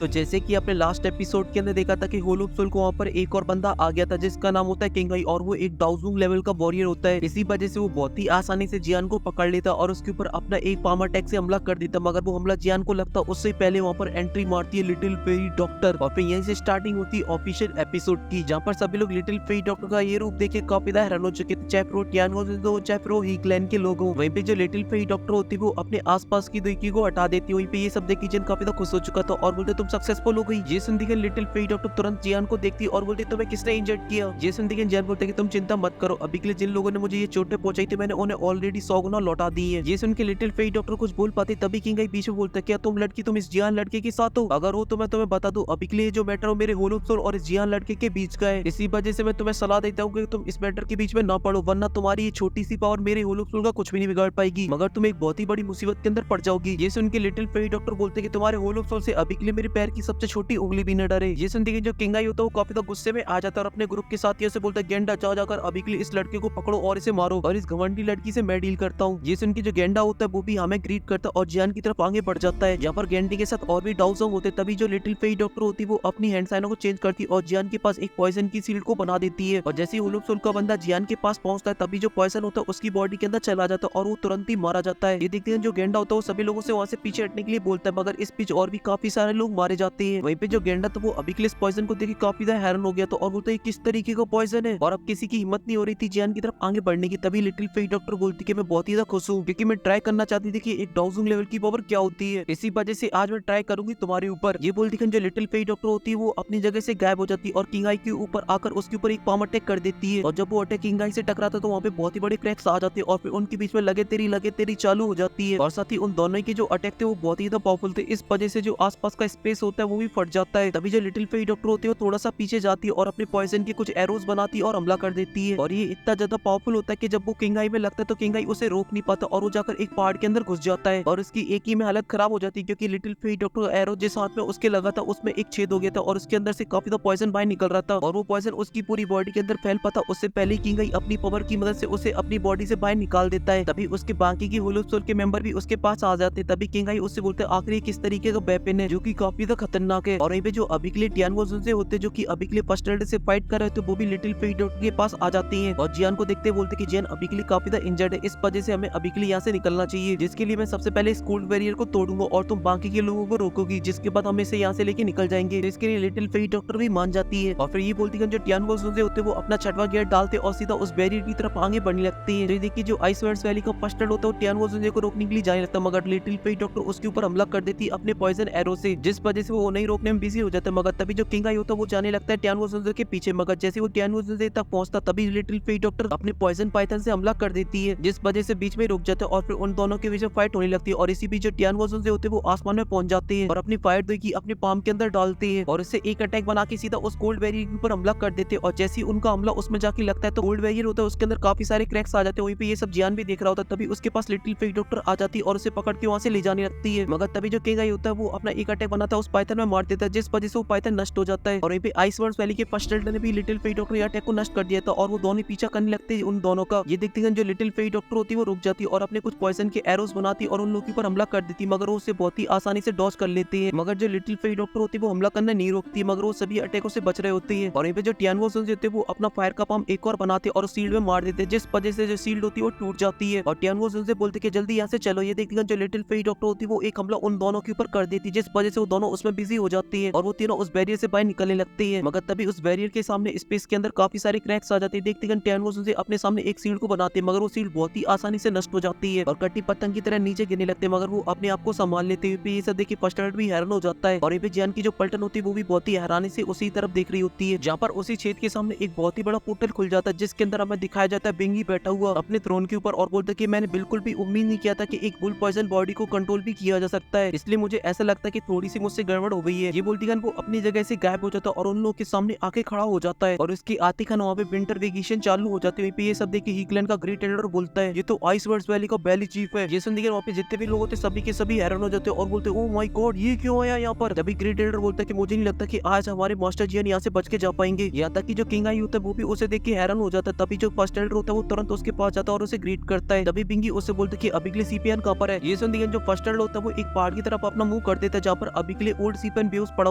तो जैसे कि आपने लास्ट एपिसोड के अंदर देखा था कि होलोप सोल को वहाँ पर एक और बंदा आ गया था जिसका नाम होता है किंगाई और वो एक डाउजूंग लेवल का वॉरियर होता है। इसी वजह से वो बहुत ही आसानी से जियान को पकड़ लेता और उसके ऊपर अपना एक पाम अटैक से हमला कर देता, मगर वो हमला जियान को लगता उससे पहले वहाँ पर एंट्री मारती है लिटिल फेरी डॉक्टर और फिर यहीं से स्टार्टिंग होती है ऑफिशियल एपिसोड की, जहाँ पर सभी लोग लिटिल फेरी डॉक्टर का ये रूप देखे काफी ज्यादा हैरान हो चुके थे, चाहे प्रो टियान हो चाहे प्रो ही क्लैन के लोग हो। वहीं पे जो लिटिल फेरी डॉक्टर होती है वो अपने आसपास की दुखी को हटा देती है। वहीं पे ये सब देखी जिन काफी ज्यादा खुश हो चुका था और बोलते तुम सक्सेसफुल हो गई। ये सुन के लिटिल फेरी डॉक्टर तुरंत जियान को देखती और बोलती तुम्हें किसने इंजर्ड किया। ये सुन के जियान बोलते कि तुम चिंता मत करो, अभी के लिए जिन लोगों ने मुझे ये चोटें पहुंचाई थी मैंने उन्हें ऑलरेडी 100 गुना लौटा दी है। ये सुन के लिटिल फेरी डॉक्टर कुछ बोल पाती तभी किंगाई बीच में बोलता क्या तुम लड़की तुम इस जियान लड़के के साथ हो? अगर हो तो मैं तुम्हें बता दूं अभी के लिए जो मैटर हो मेरे होलोप सोल और इस जियान लड़के के बीच का है। इसी वजह से मैं तुम्हें सलाह देता हूँ कि तुम इस मैटर के बीच में ना पड़ो, वरना तुम्हारी ये छोटी सी पावर मेरे होलोप सोल का कुछ भी नहीं बिगाड़ पाएगी, मगर तुम एक बहुत ही बड़ी मुसीबत के अंदर पड़ जाओगी। ये सुन के लिटिल फेरी डॉक्टर बोलते कि तुम्हारे होलोप सोल से अभी के लिए मेरे पैर की सबसे छोटी उंगली भी न डरे। ये सुन के जो किंगाई होता है वो काफी गुस्से में आ जाता है और अपने ग्रुप के साथियों से बोलता है गेंडा जाओ जाकर अभी के लिए इस लड़के को पकड़ो और इसे मारो और इस घमंडी लड़की से मैं डील करता हूँ। ये सुन के जो गेंडा होता है वो भी हमें ग्रीट करता है और जियान की तरफ आगे बढ़ जाता है, जहाँ पर गेंडी के साथ और भी डाउसोंग होते तभी जो लिटिल फेरी डॉक्टर होती है वो अपनी हैंड साइनों को चेंज करती और जियान के पास एक पॉइजन की सील्ड को बना देती है और जैसे ही होलोप सोल का बंदा जियान के पास पहुंचता है तभी जो पॉइजन होता है उसकी बॉडी के अंदर चला जाता है और वो तुरंत ही मारा जाता है। ये देखते हैं जो गेंडा होता है वो सभी लोगों से वहाँ से पीछे हटने के लिए बोलता है, मगर इस बीच और भी काफी सारे लोग मारे जाते हैं। वहीं पे जो गेंडा था वो अभी के लिए इस पॉइजन को देख काफी ज्यादा हैरान हो गया था और बोलता है किस तरीके का पॉइजन है और अब किसी की हिम्मत नहीं हो रही थी जियान की तरफ आगे बढ़ने की। तभी लिटिल फेरी डॉक्टर बोलती कि मैं बहुत ही ज्यादा खुश हूँ क्योंकि मैं ट्राई करना चाहती थी कि एक डाउजिंग लेवल की पावर क्या होती है, इसी वजह से आज मैं ट्राई करूंगी तुम्हारे ऊपर। ये बोलती कि जो लिटिल फेरी डॉक्टर होती है वो अपनी जगह से गायब हो जाती है और किंगाई के ऊपर आकर उसके ऊपर एक पाम अटैक कर देती है और जब वो अटैक किंगाई से टकराता है तो वहाँ पे बहुत ही बड़े क्रैक्स आ जाते हैं और फिर उनके बीच में लगे तेरी चालू हो जाती है और साथ ही उन दोनों के जो अटैक थे वो बहुत ही ज्यादा पावरफुल थे, इस वजह से जो आसपास का स्पेस होता है वो भी फट जाता है। तभी जो लिटिल फेरी डॉक्टर होती है वो थोड़ा सा पीछे जाती है और अपने पॉइजन के कुछ एरोज बनाती है और हमला कर देती है और ये इतना ज्यादा पावरफुल होता है कि जब वो किंगाई में लगता है तो किंगाई उसे रोक नहीं पाता और वो जाकर एक पहाड़ के अंदर घुस जाता है और उसकी एक ही में हालत खराब हो जाती है क्योंकि लिटिल फेरी डॉक्टर का एरो जिस हाथ में उसके लगा था उसमें एक छेद हो गया था और उसके अंदर से काफी ज्यादा पॉइजन बाहर निकल रहा था और वो पॉइजन उसकी पूरी बॉडी के अंदर फैल पाता उससे पहले किंगाई अपनी पावर की मदद से उसे अपनी बॉडी से बाहर निकाल देता है। तभी उसके बाकी की होलोप सोल के मेंबर भी उसके पास आ जाते हैं। तभी किंगाई उससे बोलते हैं आखिर किस तरीके का वेपन है जो कि काफी ज्यादा खतरनाक है और वहीं पे जो अभी के लिए टियान वो से होते जो कि अभी के लिए फर्स्ट एड से फाइट कर रहे थे वो भी लिटिल फेरी डॉक्टर के पास आ जाती हैं और जियान को देखते बोलते कि जियान अभी के लिए काफी ज्यादा इंजर्ड है, इस वजह से हमें अभी के लिए यहाँ से निकलना चाहिए, जिसके लिए मैं सबसे पहले स्कूल बैरियर को तोड़ूंगा और तुम बाकी के लोगों को रोकोगी, जिसके बाद हम इसे यहाँ से लेके निकल जाएंगे। इसके लिए लिटिल फेरी डॉक्टर भी मान जाती है और फिर ये बोलती है जो टियान वो होते वो अपना छठवा गियर डालते और सीधा उस बैरियर की तरफ आगे बढ़ने लगती है। तो देखिए जो आइस वर्ड्स वैली का फर्स्ट एड होता है वो टियान वो को रोकने के लिए जाने लगता, मगर लिटिल फेरी डॉक्टर उसके ऊपर हमला कर देती है अपने पॉइजन एरो से, जिस वजह से वो नहीं रोकने में बिजी हो जाता है। मगर तभी जो किंगाई होता है वो जाने लगता है टियान वो के पीछे, मगर जैसे वो टियान वो तक पहुंचता तभी लिटिल फेरी डॉक्टर अपने पॉइजन पाइथन से हमला कर देती है, जिस वजह से बीच में रुक जाता है और फिर उन दोनों के बीच में फाइट होने लगती है और इसी बीच जो टियान वो होते वो आसमान में पहुंच जाते हैं और अपनी फायर दो की अपने पाम के अंदर डालते हैं और इससे एक अटैक बना के सीधा उस गोल्ड बैरियर के ऊपर हमला कर देते हैं और जैसे ही उनका हमला उसमें जाके लगता है तो गोल्ड बैरियर होता है उसके अंदर काफी सारे क्रैक्स आ जाते हैं। वहीं पे ये सब जियान भी देख रहा होता है, तभी उसके पास लिटिल फेरी डॉक्टर आ जाती है और उसे पकड़ के वहां से ले जाने लगती है, मगर तभी जो किंगाई होता है वो अपना एक अटैक बनाता है उस पाइथन में मार देता है, जिस वजह से वो पाइथन नष्ट हो जाता है और वहीं पे आइस वर्ड्स वैली के फर्स्ट एल्डर ने भी लिटिल फेरी डॉक्टर के अटैक को नष्ट कर दिया था और वो दोनों पीछा करने लगते हैं उन दोनों का। ये देखते हैं जो लिटिल फेरी डॉक्टर होती है वो रुक जाती है और अपने कुछ पॉइजन के एरोस बनाती और उन लोगों के ऊपर हमला कर देती, मगर वो उसे बहुत ही आसानी से डॉज कर लेते हैं। मगर जो लिटिल फेरी डॉक्टर होती है वो हमला करना नहीं रोकती, मगर वो सभी अटैकों से बच रहे होते हैं और वहीं पे जो टियान वो होते हैं वो अपना फायर का पाम एक और बनाते और शील्ड में मार देते, जिस वजह से जो शील्ड होती है वो टूट जाती है और टियान वो से बोलते कि जल्दी यहाँ से चलो। ये देखते हैं जो लिटिल फेरी डॉक्टर होती है वो एक हमला उन दोनों के ऊपर कर देती, जिस वजह से वो दोनों उसमें बिजी हो जाती है और वो तीनों उस बैरियर से बाहर निकलने लगती है, मगर तभी उस बैरियर के सामने स्पेस के अंदर काफी सारे क्रैक्स आ जाते हैं। देखते हैं टियान वो से अपने सामने एक शील्ड को बनाते हैं, मगर वो शील्ड बहुत ही आसानी से नष्ट हो जाती है और कट्टी पतंग की तरह नीचे गिरने लगते हैं, मगर वो अपने आप को संभाल लेते हुए ये सब देखिए फर्स्ट एड भी हैरान हो जाता है और ये जियान की जो पलटन होती है वो भी बहुत ही हैरानी से उसी तरफ देख रही होती है, जहाँ पर उसी छेद के सामने एक बहुत ही बड़ा पोर्टल खुल जाता है जिसके अंदर हमें दिखाया जाता है बिंगी बैठा हुआ अपने थ्रोन के ऊपर और बोलता है कि मैंने बिल्कुल भी उम्मीद नहीं किया था कि एक बुल पॉइजन बॉडी को कंट्रोल भी किया जा सकता है, इसलिए मुझे ऐसा लगता है कि थोड़ी सी मुझसे गड़बड़ हो गई है। ये बोलती वो अपनी जगह से गायब हो जाता है और उन लोगों के सामने आके खड़ा हो जाता है और उसकी आती खान वहाँ पे विंटर वेकेशन चालू हो जाती है। ये सब देखिए हीक्लैंड का ग्रेट एल्डर बोलता है ये तो आइस वर्ड्स वैली का बैली चीफ है। ये सुन देखिए वहाँ पे जितने भी लोग होते सभी के सभी हैरान हो जाते हैं और बोलते ओ माय गॉड ये क्यों आया यहाँ पर। तभी ग्रेट एल्डर बोलता है कि मुझे नहीं लगता कि आज हमारे मास्टर जियान यहाँ से बच के जा पाएंगे। यहाँ तक कि जो किंगाई होता है वो भी उसे देख के हैरान हो जाता है। तभी जो फर्स्ट एल्डर होता है वो तुरंत उसके पास जाता है और उसे ग्रीट करता है। तभी बिंगी उससे बोलते कि अभी के लिए सीपीएन कहाँ पर है। ये सुन देखिए जो फर्स्ट एल्डर होता है वो एक पहाड़ की तरफ अपना मुंह कर देता है जहाँ पर अभी के लिए लिए ओल्ड सीपन बेहोश पड़ा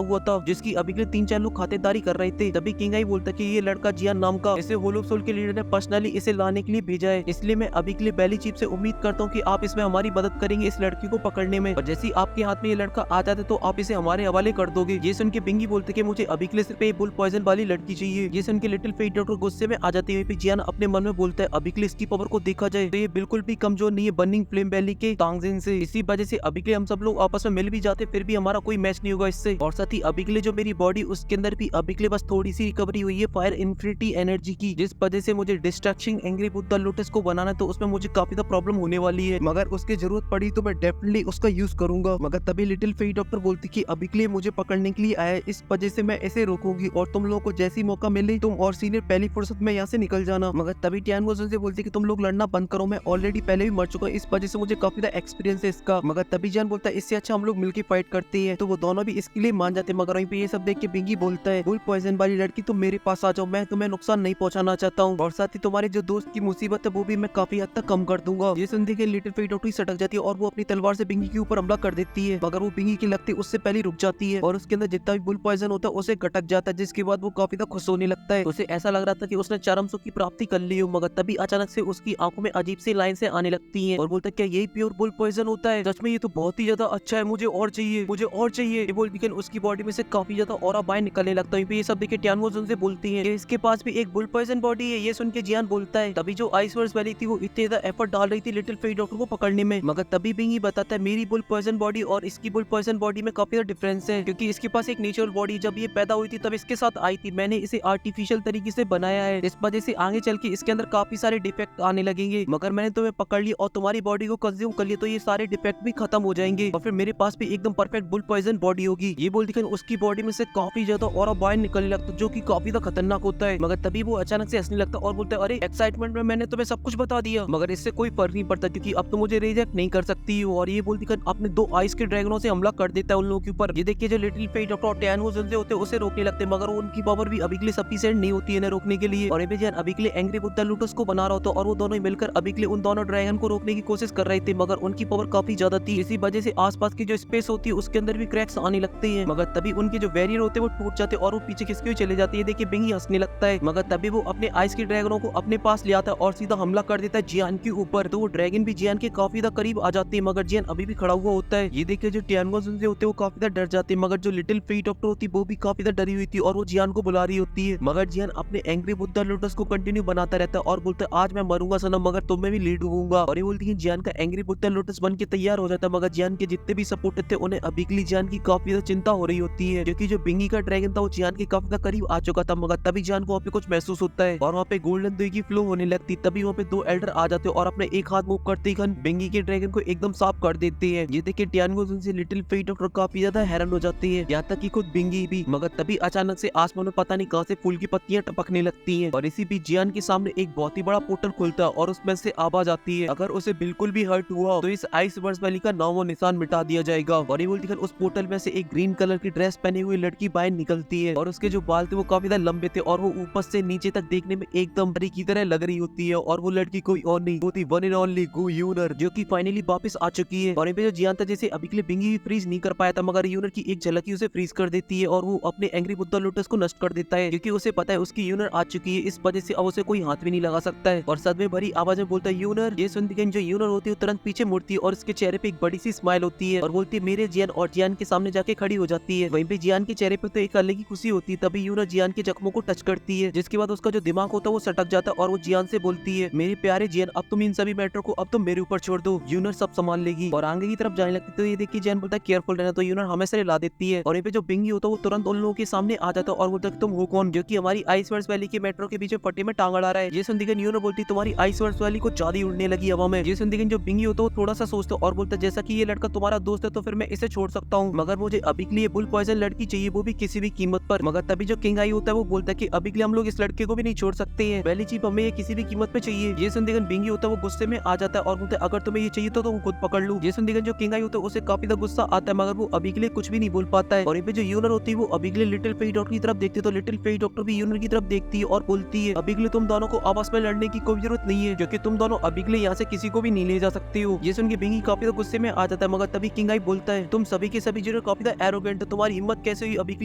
हुआ था, जिसकी अभी के लिए 3-4 लोग खातिरदारी कर रहे थे। तभी किंग आई बोलता कि ये लड़का जियान नाम का, इसे होलो सोल के लीडर ने पर्सनली इसे लाने के लिए भेजा है, इसलिए मैं अभी के लिए बैली चीफ से उम्मीद करता हूँ कि आप इसमें हमारी मदद करेंगे इस लड़की को पकड़ने में, और जैसे ही आपके हाथ में ये लड़का आ जाता है तो आप इसे हमारे हवाले कर दोगे। ये सुन के बिंगी बोलते कि मुझे अभी के लिए सिर्फ बुल पॉइजन वाली लड़की चाहिए। ये सुन के लिटिल फेट डॉक्टर गुस्से में आ जाते हुए जियान अपने मन में बोलता है अभी के लिए इसकी पावर को देखा जाए तो ये बिल्कुल भी कमजोर नहीं है बर्निंग फ्लेम वैली के तांगजिन से। इसी वजह से अभी के लिए हम सब लोग आपस में मिल भी जाते फिर भी हमारा कोई मैच नहीं होगा इससे। और साथ ही अभी के लिए जो मेरी बॉडी उसके अंदर भी अभी के लिए बस थोड़ी सी रिकवरी हुई है फायर इन्फिनिटी एनर्जी की, जिस वजह से मुझे डिस्ट्रैक्शन एंग्री बुद्धा लोटस को बनाना है तो उसमें मुझे काफी ज्यादा प्रॉब्लम होने वाली है, मगर उसकी जरूरत पड़ी तो मैं डेफिनेटली उसका यूज करूंगा। मगर तभी लिटिल फेट डॉक्टर बोलती कि अभी के लिए मुझे पकड़ने के लिए आया है, इस वजह से मैं ऐसे रोकूंगी और तुम लोगों को जैसी मौका मिले तुम और सीनियर पहली फुर्सत में यहाँ से निकल जाना। मगर तभी टियान वो से बोलती कि तुम लोग लड़ना बंद करो, मैं ऑलरेडी पहले भी मर चुका हूँ, इस वजह से मुझे काफी ज्यादा एक्सपीरियंस है इसका। मगर तभी जान बोलता है इससे अच्छा हम लोग मिलकर फाइट करते हैं, तो वो दोनों भी इसके लिए मान जाते हैं। मगर वहीं पे ये सब देख के बिंगी बोलता है बुल पॉइजन वाली लड़की तुम मेरे पास आ जाओ, मैं तुम्हें नुकसान नहीं पहुंचाना चाहता हूँ, और साथ ही तुम्हारे जो दोस्त की मुसीबत है वो भी मैं काफी हद तक कम कर दूंगा। ये सुन के लिटिल फेट डॉक्टर सटक जाती है और वो अपनी तलवार से बिंगी के ऊपर हमला कर देती है, मगर वो बिंगी की लगती उससे पहले रुक जाती है और उसके अंदर जितना भी बुल पॉइजन होता है उसे गटक जाता है, जिसके बाद वो काफी ज्यादा खुश होने लगता है। उसे ऐसा लग रहा था कि उसने चरम सुख की प्राप्ति कर ली हो। मगर तभी अचानक से उसकी आंखों में अजीब सी लाइन से आने लगती हैं और बोलता है क्या यही प्योर बुल पॉइजन होता है? सच में ये तो बहुत ही ज्यादा अच्छा है, मुझे और चाहिए, मुझे और चाहिए। ये बोल लेकिन उसकी बॉडी में से काफी ज्यादा ऑरा बाहर निकलने लगता है। ये सब देखे टियान से बोलती है कि इसके पास भी एक बुल पॉइजन बॉडी है। ये सुन के जियान बोलता है तभी जो आइस वर्स वाली थी वो इतने ज्यादा एफर्ट डाल रही थी लिटिल फेट डॉक्टर को पकड़ने में। मगर तभी बिंगी बताता है मेरी बुल पॉइजन बॉडी और इसकी बुल पॉइजन बॉडी में काफी डिफरेंस है, क्योंकि इसके पास एक नेचुरल बॉडी जब ये पैदा हुई थी तब इसके साथ आई थी, मैंने इसे आर्टिफिशियल तरीके से बनाया है, इस वजह से आगे चल के इसके अंदर काफी सारे डिफेक्ट आने लगेंगे। मगर मैंने तुम्हें पकड़ लिया और तुम्हारी बॉडी को कंज्यूम कर लिया तो ये सारे डिफेक्ट भी खत्म हो जाएंगे और फिर मेरे पास भी एकदम परफेक्ट बुल पॉइजन बॉडी होगी। ये बोल दिखा उसकी बॉडी में से काफी ज्यादा ऑरा बाहर निकलने लगता है जो कि काफी ज्यादा खतरनाक होता है। मगर तभी वो अचानक से हंसने लगता है और बोलता है अरे एक्साइटमेंट में मैंने तुम्हें सब कुछ बता दिया, मगर इससे कोई फर्क नहीं पड़ता क्योंकि अब तो मुझे रिजेक्ट नहीं कर सकती हो। और ये बोल दिखा अपने 2 आइस के ड्रैगनों से हमला कर देता है उन लोगों के ऊपर। ये देखिए जो लिटिल फेट डॉक्टर टियान वो होते हैं उसे रोकने लगते हैं, मगर उनकी पावर भी अभी के लिए सफिशिएंट नहीं होती है रोकने के लिए। और अभी के लिए एंग्री बुद्धा लूटस को बना रहा होता और वो दोनों ही मिलकर अभी के लिए उन दोनों ड्रैगन को रोकने की कोशिश कर रहे थे, मगर उनकी पावर काफी ज्यादा थी। इसी वजह से आसपास की जो स्पेस होती है उसके अंदर भी क्रैक्स आने लगते हैं। मगर तभी उनके जो वैरियर होते हैं वो टूट जाते हैं और वो पीछे खिसके हुए चले जाते हैं। देखिए बिंगी हंसने लगता है। मगर तभी वो अपने आइस के ड्रैगनों को अपने पास ले आता है और सीधा हमला कर देता है जियान के ऊपर। तो वो ड्रैगन भी जियान के काफी ज्यादा करीब आ जाते हैं, मगर जियान अभी भी खड़ा हुआ होता है। ये देखिए जो टियानगो होते हैं वो काफी ज्यादा डर जाते हैं, मगर जो लिटिल फेट डॉक्टर होती है वो भी काफी ज्यादा डरी हुई थी और वो जियान को बुला रही होती है। मगर जियान अपने एंग्री बुद्धा लोटस को कंटिन्यू बनाता रहता है और बोलता है आज मैं मरूंगा सनम, मगर तुम्हें भी लीड होऊंगा। और ये बोलती है जियान का एंग्री बुद्धा लोटस बन के तैयार हो जाता है, मगर जियान के जितने भी सपोर्ट थे उन्हें अभी के लिए जियान की काफी ज्यादा चिंता हो रही होती है, क्योंकि जो बिंगी का ड्रैगन था वो जियान के काफी ज्यादा करीब आ चुका था। मगर तभी जियान को वहाँ पे कुछ महसूस होता है और वहाँ पे गोल्डन दुई की फ्लो होने लगती। तभी वहाँ पे 2 एल्डर आ जाते हैं और अपने एक हाथ मूव करते ही बिंगी के ड्रैगन को एकदम साफ कर देते हैं। ये देखिए टियानगो से लिटिल फेट डॉक्टर काफी ज्यादा हैरान हो जाती है, यहाँ तक कि खुद बिंगी भी। मगर तभी अचानक से आसमान में पता नहीं कहां से फूल की पत्तियां टपकने लगती हैं और इसी बीच जियान के सामने एक बहुत ही बड़ा पोर्टल खुलता है और उसमें से आवाज आती है अगर उसे बिल्कुल भी हर्ट हुआ तो इस आइस वर्स वैली का नामो निशान मिटा दिया जाएगा। और ये बोलती उस पोर्टल में से एक ग्रीन कलर की ड्रेस पहनी हुई लड़की बाहर निकलती है और उसके जो बाल थे वो काफी ज्यादा लंबे थे और वो ऊपर से नीचे तक देखने में एकदम परी की तरह लग रही होती है। और वो लड़की कोई और नहीं होती वन एंड ओनली गु यूनर, जो कि फाइनली वापस आ चुकी है। और यहाँ पे जो जियान था जैसे अभी के लिए बिंगी फ्रीज नहीं कर पाया था, मगर यूनर की एक झलक ही उसे फ्रीज कर देती है और वो अपने एंग्री बुद्धा लोटस को नष्ट कर देता है, क्योंकि उसे पता है उसकी यूनर आ चुकी है, इस वजह से अब उसे कोई हाथ भी नहीं लगा सकता है। और सदमे भरी आवाज में बोलता है यूनर। ये सुनती जो यूनर होती है तुरंत पीछे मुड़ती है और उसके चेहरे पे एक बड़ी सी स्माइल होती है और बोलती है मेरे जियान, और जियान के सामने जाके खड़ी हो जाती है। वहीं पे जियान के चेहरे पे तो एक अलग ही खुशी होती है। तभी यूनर जियान के जख्मों को टच करती है, जिसके बाद उसका जो दिमाग होता है वो सटक जाता है और वो जियान से बोलती है मेरे प्यारे जियान अब तुम इन सभी मैटर को अब तुम मेरे ऊपर छोड़ दो, यूनर सब संभाल लेगी। और आगे की तरफ जाने लगती तो ये देखिए जियान बोलता है केयरफुल रहना, तो यूनर हमेशा ला देती है। और यहाँ पे जो बिंगी होता है वो तुरंत उन लोगों के सामने आ जाता है और बोलता है तुम हो कौन, जो कि हमारी आइस वर्स वैली के मेट्रो के पीछे फटे में टांग अड़ा रहा है। ये सुनती यूनर बोलती तुम्हारी आइस वर्स वैली को ज्यादा उड़ने लगी हवा में। ये सुनती जो बिंगी होता है वो थोड़ा सा सोचता और बोलता है जैसा कि ये लड़का तुम्हारा दोस्त है तो फिर मैं इसे छोड़ सकता हूँ, मगर मुझे अभी के लिए बुल पॉइजन लड़की चाहिए, वो भी किसी भी कीमत पर। मगर तभी जो किंग आई होता है वो बोलता है कि अभी के लिए हम लोग इस लड़के को भी नहीं छोड़ सकते हैं, पहली चीज हमें ये किसी भी कीमत पे चाहिए। ये सुनती बिंगी होता है वो गुस्से में आ जाता है और बोलता है अगर तुम्हें ये चाहिए तो तुम खुद पकड़ लो। ये सुनती जो किंग आई होता है उसे काफी ज्यादा गुस्सा आता है, मगर वो अभी के लिए कुछ भी नहीं बोल पाता है। और यहाँ पे जो यूनर होती है वो अभी के लिए लिटिल फेट डॉक्टर की तरफ देखती है, तो लिटिल फेट डॉक्टर भी यूनर की तरफ देखती है और बोलती है अभी के लिए तुम दोनों को आपस में लड़ने की कोई जरूरत नहीं है, क्योंकि तुम दोनों अभी के लिए यहाँ से किसी को भी नहीं ले जा सकते हो। ये सुन के बिंगी काफी ज्यादा गुस्से में आ जाता है, मगर तभी किंग आई बोलता है तुम सभी के सभी यूनिट काफी ज्यादा एरोगेंट है, तुम्हारी हिम्मत कैसे हुई अभी के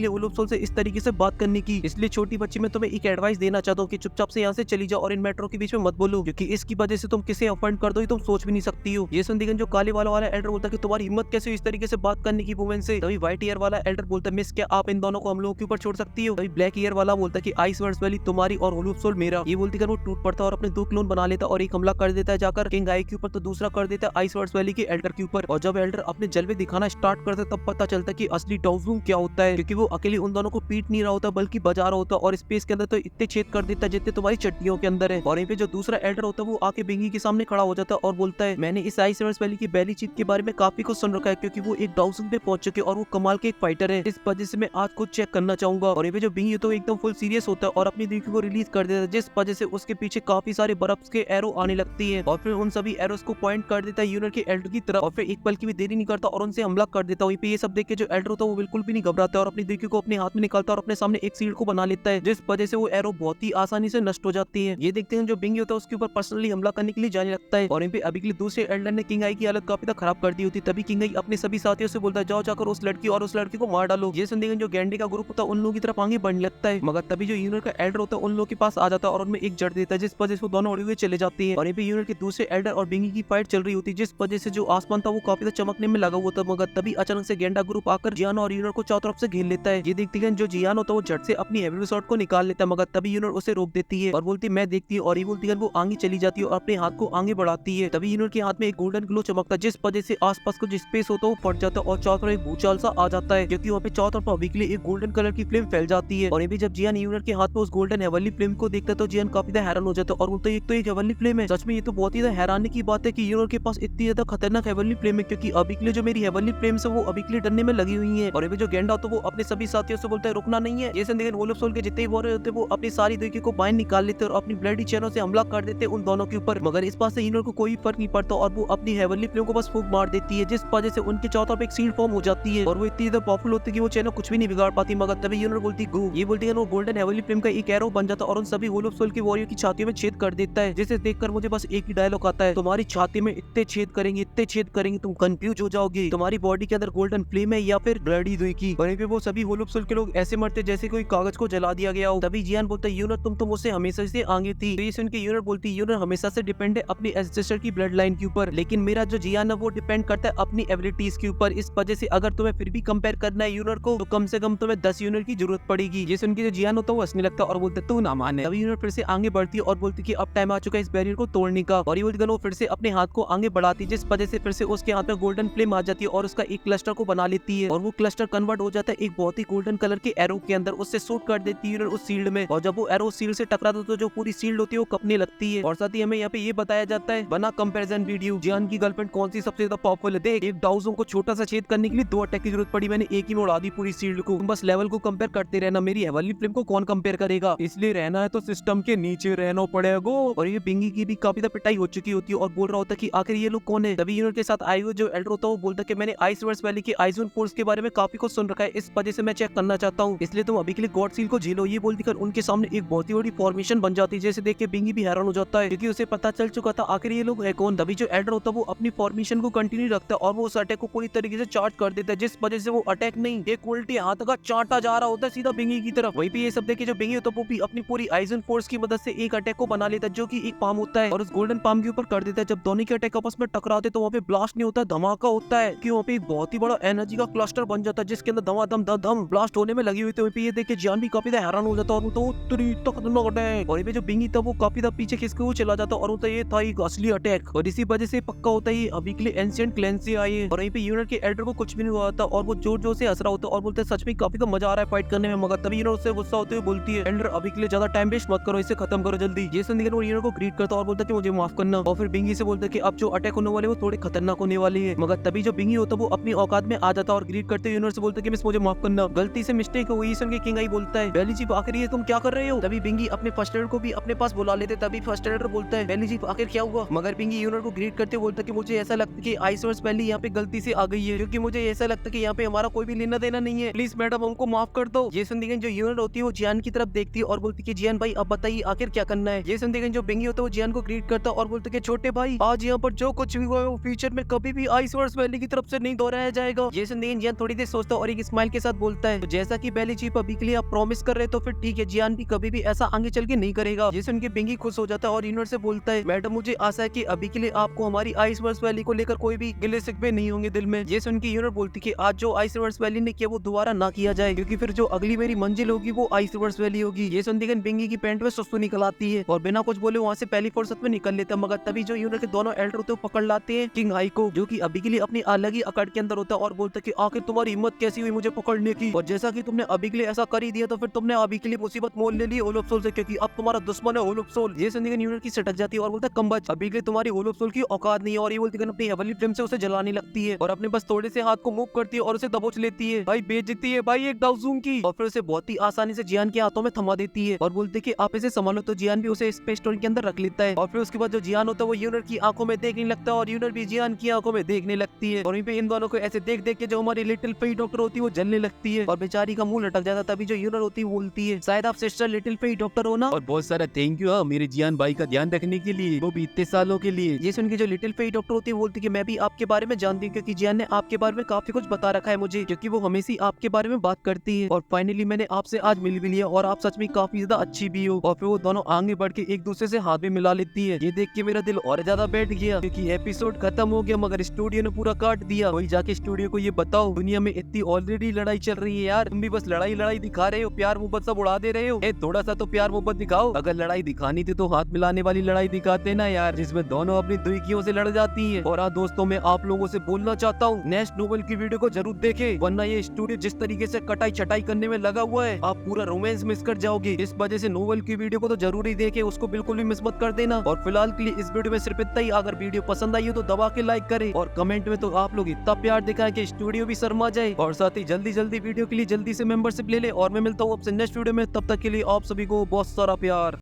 लिए होलोप सोल से इस तरीके से बात करने की। इसलिए छोटी बच्ची मैं तुम्हें एक एडवाइस देना चाहता हूँ कि चुपचाप से यहाँ से चली जाओ और इन मैटरों के बीच में मत बोलो, क्योंकि इसकी वजह से तुम किसे ऑफेंड कर दो तुम सोच भी नहीं सकती हो। ये सुन जो काले वाला एल्डर बोलता है कि तुम्हारी हिम्मत कैसे हुई इस तरीके से बात करने की वुमेन से। तभी व्हाइट ईयर वाला एल्डर बोलता है मिस क्या आप इन दोनों को हम लोगों के ऊपर छोड़ सकती हो। तभी ब्लैक ईयर वाला बोलता है कि आइस वर्ड्स वाली तुम्हारी और होलोप सोल मेरा। ये बोलती कर वो टूट पड़ता है और अपने 2 क्लोन बना लेता और एक हमला कर देता है जाकर किंग आई के ऊपर, तो दूसरा कर देता है आइस वर्ड्स वैली के एल्डर के ऊपर। और जब एल्डर अपने जलवे दिखाना स्टार्ट करता है तब पता चलता है कि असली डाउजूंग क्या होता है, क्योंकि वो अकेले उन दोनों को पीट नहीं रहा होता बल्कि बजा रहा होता और स्पेस के अंदर तो इतने छेद कर देता है जितने तुम्हारी चट्टियों के अंदर है। और यहीं पे जो दूसरा एल्डर होता है वो आके बिंगी के सामने खड़ा हो जाता है और बोलता है मैंने इस आइस वर्ड्स वैली की बैली चीफ के बारे में काफी कुछ सुन रखा है, क्योंकि वो एक डाउजूंग पे पहुंच चुके और वो कमाल के एक फाइटर है, इस वजह से मैं आज कुछ चेक करना चाहूंगा। और ये जो बिंगी तो एकदम फुल सीरियस होता है और अपनी दिल को रिलीज कर देता है, जिस वजह से उसके पीछे काफी सारे बर्फ के एरो आने लगती है और फिर उन सभी एरोस को पॉइंट कर देता है यूनिट के एल्डर की तरफ और फिर एक पल की भी देरी नहीं करता और उनसे हमला कर देता। वहीं पे ये सब देख के जो एल्डर होता है वो बिल्कुल भी नहीं घबराता और अपनी दिल को अपने हाथ में निकालता और अपने सामने एक सील्ड को बना लेता है, जिस वजह से वो एरो बहुत ही आसानी से नष्ट हो जाती है। ये देखते हैं जो बिंगी होता है उसके ऊपर पर्सनली हमला करने के लिए जाने लगता है और यहीं पे अभी के लिए दूसरे एल्डर ने किंग आई की हालत काफी खराब कर दी होती। तभी किंग आई अपने सभी साथियों से बोलता है जाओ जाकर उस लड़की और उस लड़के को मार डालो। ये सुनते जो गैंडी का ग्रुप होता है उन लोगों की तरफ आगे बढ़ने लगता है, मगर तभी जो यूनिट का एल्डर होता है उन लोगों के पास आ जाता है और उनमें एक जड़ देता है, जिस वजह से वो दोनों उड़े हुए चले जाते हैं। और यहीं पे यूनिट के दूसरे एल्डर और बिंगी की फाइट चल रही होती है, जिस वजह से जो आसमान था वो काफी चमकने में लगा हुआ था, मगर तभी अचानक से गेंडा ग्रुप आकर जियान और यूनिट को चारों तरफ से घेर लेता है। ये देखती है जो जियान होता है वो झट से अपनी हेवी शॉट को निकाल लेता है, मगर तभी यूनिट उसे रोक देती है और बोलती है मैं देखती है। और ये बोलती है वो आगे चली जाती है और अपने हाथ को आगे बढ़ाती है। तभी यूनिट के हाथ में एक गोल्डन ग्लो चमकता है, जिस वजह से आसपास का जो स्पेस होता है वो फट जाता है और चारों तरफ एक भूचाल सा आ जाता है, क्योंकि वहाँ पे चारों तरफ अभी के लिए एक गोल्डन कलर की फ्लेम फैल जाती है। और ये भी जब जियान यूनिट के हाथ में उस गोल्डन हेवनली फ्लेम को देखता है तो जियान काफी ज्यादा हैरान हो जाता है और बोलता है एक तो एक हेवनली फ्लेम है, सच में ये तो बहुत ही हैरानी की बात है कि यूनिट के पास इतनी ज्यादा खतरनाक हेवनली फ्लेम है, क्योंकि अभी के लिए जो मेरी हेवनली फ्लेम है वो अभी के लिए डरने में लगी हुई है। और ये जो गेंडा तो वो अपने सभी साथियों से बोलता है रुकना नहीं है। जैसे देखिए होलोप सोल के जितने वॉरियर होते हैं वो अपनी सारी दुनिया को बाहर निकाल लेते और अपनी ब्लडी चैनों से हमला कर देते उन दोनों के ऊपर, मगर इस बात से यूनिट को कोई फर्क नहीं पड़ता और वो अपनी हेवनली फ्लेम को बस फूंक मार देती है, जिस वजह से उनके चारों तरफ एक सील्ड फॉर्म हो जाती है और वो इतनी ज्यादा पावरफुल होती है कि वो चैनल कुछ भी नहीं बिगाड़ पाती। मगर तभी यूनिट बोलती गो, ये बोलती है वो गोल्डन हेवनली फ्लेम का एक एरो बन जाता है और उन सभी होलोप सोल के वॉरियर की छातियों में छेद कर देता है, जिसे देखकर मुझे बस एक ही डायलॉग आता है तुम्हारी छाती में इतने छेद करेंगे तुम कंफ्यूज हो जाओगे, तुम्हारी बॉडी के अंदर गोल्डन फ्लेम है या फिर ब्लडी दुई की। वहीं पे वो सभी होलोप सोल के लोग ऐसे मरते जैसे कोई कागज को जला दिया गया हो। तभी जियान बोलता है यूनिट तुम तो मुझसे हमेशा से आगे थी। तो ये सुन के यूनिट बोलती है यूनिट हमेशा से डिपेंड है अपनी एंसेस्टर की ब्लड लाइन के ऊपर, लेकिन मेरा जो जियान है वो डिपेंड करता है अपनी एबिलिटीज के ऊपर, इस वजह से अगर तुम्हें फिर भी कंपेयर करना है यूनिट को तो कम से कम तुम्हें 10 यूनिट की जरूरत पड़ेगी। ये सुन के जो जियान होता है वो हंसने लगता है और बोलता है तू ना माने। तभी यूनिट फिर से आगे बढ़ती है और बोलती है कि अब टाइम आ चुका है इस बैरियर को तोड़ने का। और वो फिर से अपने हाथ को आगे बढ़ाती है, जिस वजह से फिर से उसके हाथ में गोल्डन फ्लेम आ जाती है और उसका एक क्लस्टर को बना लेती है और वो क्लस्टर कन्वर्ट हो जाता है एक बहुत ही गोल्डन कलर के एरो के अंदर, उससे शूट कर देती है उस सील्ड में। और जब वो एरो सील्ड से टकराता है तो जो पूरी सील्ड होती है वो कपने लगती है। और साथ ही हमें यहाँ पे ये बताया जाता है बना कंपैरिजन वीडियो जियान की गर्लफ्रेंड कौन सी सबसे ज्यादा पावरफुल है। देख एक डाउजों को छोटा सा छेद करने के लिए 2 अटैक की जरूरत पड़ी, मैंने एक ही में उड़ा दी पूरी सील्ड को। तुम बस लेवल को कंपेयर करते रहना, मेरी हेवनली फ्लेम को कौन कंपेयर करेगा, इसलिए रहना है तो सिस्टम के नीचे रहना पड़ेगा। और ये बिंगी की भी काफी ज्यादा पिटाई हो चुकी होती है और बोल रहा होता है कि आखिर ये लोग कौन है। तभी यूनिट के साथ आए हुए जो एल्डर होता है वो बोलता है कि मैंने आइस वर्ड्स वैली की आइजोन फोर्स के बारे में काफी कुछ सुन रखा है, इस वजह से मैं चेक करना चाहता हूँ, इसलिए तुम अभी के लिए गॉड सील को झेलो। ये बोलती कर उनके सामने एक बहुत ही बड़ी फॉर्मेशन बन जाती है, जैसे देख के बिंगी भी हैरान हो जाता है क्योंकि उसे पता चल चुका था आखिर ये लोग है कौन। तभी जो एल्डर होता है वो अपनी फॉर्मेशन को कंटिन्यू रखता है और वो उस अटैक को पूरी तरीके से चार्ज कर देता है, जिस वजह से वो अटैक नहीं एक उल्टी हाथ का चाटा जा रहा होता है सीधा बिंगी की तरफ। वहीं पे ये सब देखे जो बिंगी होता है वो भी अपनी पूरी आइजन फोर्स की मदद से एक अटैक को बना लेता है जो कि एक पाम होता है और उस गोल्डन पाम के ऊपर कर देता है। जब दोनों के अटैक आपस में टकराते तो वहाँ पे ब्लास्ट नहीं होता है, धमाका होता है कि वहाँ पे एक बहुत ही बड़ा एनर्जी का क्लस्टर बन जाता है जिसके अंदर धमाधम धम ब्लास्ट होने में लगी हुई थी। वहीं पे ये देख के जियान भी काफी हैरान हो जाता है और वो तो खतरनाक अटैक। और ये जो बिंगी था वो काफी पीछे खिसके हुए चला जाता और होता ये था एक असली अटैक और इसी वजह से पक्का होता है अभी के लिए एंशिएंट क्लैन से आए। और वहीं पे यूनिट के एल्डर को कुछ भी नहीं हुआ था और वो जोर जोर से हंस रहा होता है और बोलते हैं सच में काफी तो मजा आ रहा है फाइट करने में। मगर तभी यूनिट उससे गुस्सा होते हुए बोलती है एल्डर अभी के लिए ज्यादा टाइम वेस्ट मत करो, इसे खत्म करो जल्दी। ये सुनकर वो यूनिट को ग्रीट करता और बोलता है कि मुझे माफ करना। और फिर बिंगी से बोलता है कि अब जो अटैक होने वाले वो थोड़े खतरनाक होने वाले हैं। मगर तभी जो बिंगी होता है वो अपनी औकात में आ जाता और ग्रीट करते यूनिट से बोलता है कि मिस मुझे माफ करना, गलती से मिस्टेक हुई। सुन के किंग आई बोलता है बेली जी आखिर ये तुम क्या कर रहे हो। तभी बिंगी अपने फर्स्ट एडर को भी अपने पास बुला लेते। तभी फर्स्ट एडर बोलता है बेली जी आखिर क्या हुआ। मगर बिंगी यूनिट को ग्रीट करते बोलता है कि मुझे ऐसा लगता है कि आइस वर्ड्स पहले यहाँ पे गलती से आ गई है, क्योंकि मुझे ऐसा लगता है कि यहाँ पे हमारा कोई भी लेना देना नहीं है, प्लीज मैडम हमको माफ कर दो। ये सुन जो यूनिट होती है वो जियान की तरफ देखती है और बोलती है जियान भाई अब बताइए आखिर क्या करना है। ये सुन जो बिंगी होता है वो जियान को ग्रीट करता और बोलते कि छोटे भाई आज यहाँ पर जो कुछ भी हुआ है वो फ्यूचर में कभी भी आइस वर्ड्स वैली की तरफ से नहीं दोहराया जाएगा। जेसन देन जियान थोड़ी देर सोचता है और एक स्माइल के साथ बोलता है, तो जैसा कि पहले चीफ अभी के लिए आप प्रॉमिस कर रहे तो फिर ठीक है, जियान भी कभी भी ऐसा आगे चल के नहीं करेगा। जेसन के बिंगी खुश हो जाता है और यूनिवर्स से बोलता है, मैडम मुझे आशा है कि अभी के लिए आपको हमारी आइसवर्स वैली को लेकर कोई भी गिले शिकवे नहीं होंगे दिल में। जेसन की यूनिवर्स बोलती कि आज जो आइसवर्स वैली ने किया वो दोबारा ना किया जाए, क्योंकि फिर जो अगली मेरी मंजिल होगी वो आइसवर्स वैली होगी। जेसन दिगन बिंगी की पैंट में सुस्तु निकल आती है और बिना कुछ बोले वहाँ से पहली फुर्सत में निकल लेता है, मगर तभी जो यूनिवर्स के दोनों एल्डर होते हैं वो पकड़ लाते हैं किंग हाई को, जो कि अभी के लिए अपनी अलग ही अकड़ के अंदर होता है और बोलता है कि आखिर तुम्हारी हिम्मत कैसी हुई मुझे पकड़ने की, और जैसा कि तुमने अभी के लिए ऐसा कर ही दिया तो फिर तुमने अभी के लिए मुसीबत मोल ले ली होल ऑफ सोल से, क्योंकि अब तुम्हारा दुश्मन है होल ऑफ सोल। जेसन दिगन यूनिवर्स की सटक जाती है और बोलता है, कमबख्त अभी के लिए तुम्हारी होल ऑफ सोल की औकात नहीं है, और ये बोलती है अपनी हेवनली फ्लेम से उसे जलाने लगती है और अपने बस थोड़े से हाथ को मूव करती है और उसे दबोच लेती है। भाई बेइज्जती है भाई एक डाउजूम की, और फिर उसे बहुत ही आसानी से जियान के हाथों में थमा देती है और बोलती है कि आप इसे संभालो, तो जियान भी उसे स्पेस स्टोन के अंदर रख लेता है। और फिर उसके बाद जो जियान होता है वो यूनर की आंखों में देखने लगता है और यूनर भी जियान की आंखों में देखने लगती है, और वहीं पे इन दोनों को ऐसे देख देख के जो हमारी लिटिल फेई डॉक्टर होती है वो जलने लगती है और बेचारी का मुंह लटक जाता है। तभी जो यूनर होती है बोलती है, शायद आप सिस्टर लिटिल फेई डॉक्टर हो ना, और बहुत सारा थैंक यू मेरे जियान भाई का ध्यान रखने के लिए, वो भी इतने सालों के लिए। ये सुन के जो लिटिल फेई डॉक्टर होती है बोलती है कि मैं भी आपके बारे में जानती हूँ, क्योंकि जियान ने आपके बारे में काफी कुछ बता रखा है मुझे, क्योंकि वो हमेशा आपके बारे में बात करती है, और फाइनली मैंने आपसे आज मिल भी लिया और आप सच में काफी ज्यादा अच्छी भी हो। और फिर वो दोनों आगे बढ़ के एक दूसरे से हाथ भी मिला लेती है। ये देख के मेरा दिल और ज्यादा बैठ गया, क्योंकि एपिसोड खत्म हो गया मगर स्टूडियो ने पूरा काट दिया। वही जाके स्टूडियो को ये बताओ, दुनिया में इतनी ऑलरेडी लड़ाई चल रही है यार, तुम भी बस लड़ाई लड़ाई दिखा रहे हो, प्यार मोहब्बत सब उड़ा दे रहे हो। थोड़ा सा तो प्यार मोहब्बत दिखाओ, अगर लड़ाई दिखानी थी तो हाथ मिलाने वाली लड़ाई दिखाते ना यार, जिसमें दोनों अपनी दुखियों से लड़ जाती है। और हाँ दोस्तों, मैं आप लोगों से बोलना चाहता हूँ नेक्स्ट नोवेल की वीडियो को जरूर देखें, वरना ये स्टूडियो जिस तरीके से कटाई छटाई करने में लगा हुआ है आप पूरा रोमांस मिस कर जाओगे। इस वजह से नोवेल की वीडियो को तो जरूर ही देखें, उसको बिल्कुल भी मिस मत कर देना। और फिलहाल के लिए इस वीडियो में सिर्फ इतना ही। अगर वीडियो पसंद आई हो तो दबा के लाइक करें और कमेंट में तो आप लोग इतना प्यार दिखाएं कि स्टूडियो भी शर्मा जाए, और साथ ही जल्दी जल्दी वीडियो के लिए जल्दी से मेंबरशिप ले ले। और मैं मिलता हूँ आपसे नेक्स्ट वीडियो में, तब तक के लिए आप सभी को बहुत सारा प्यार।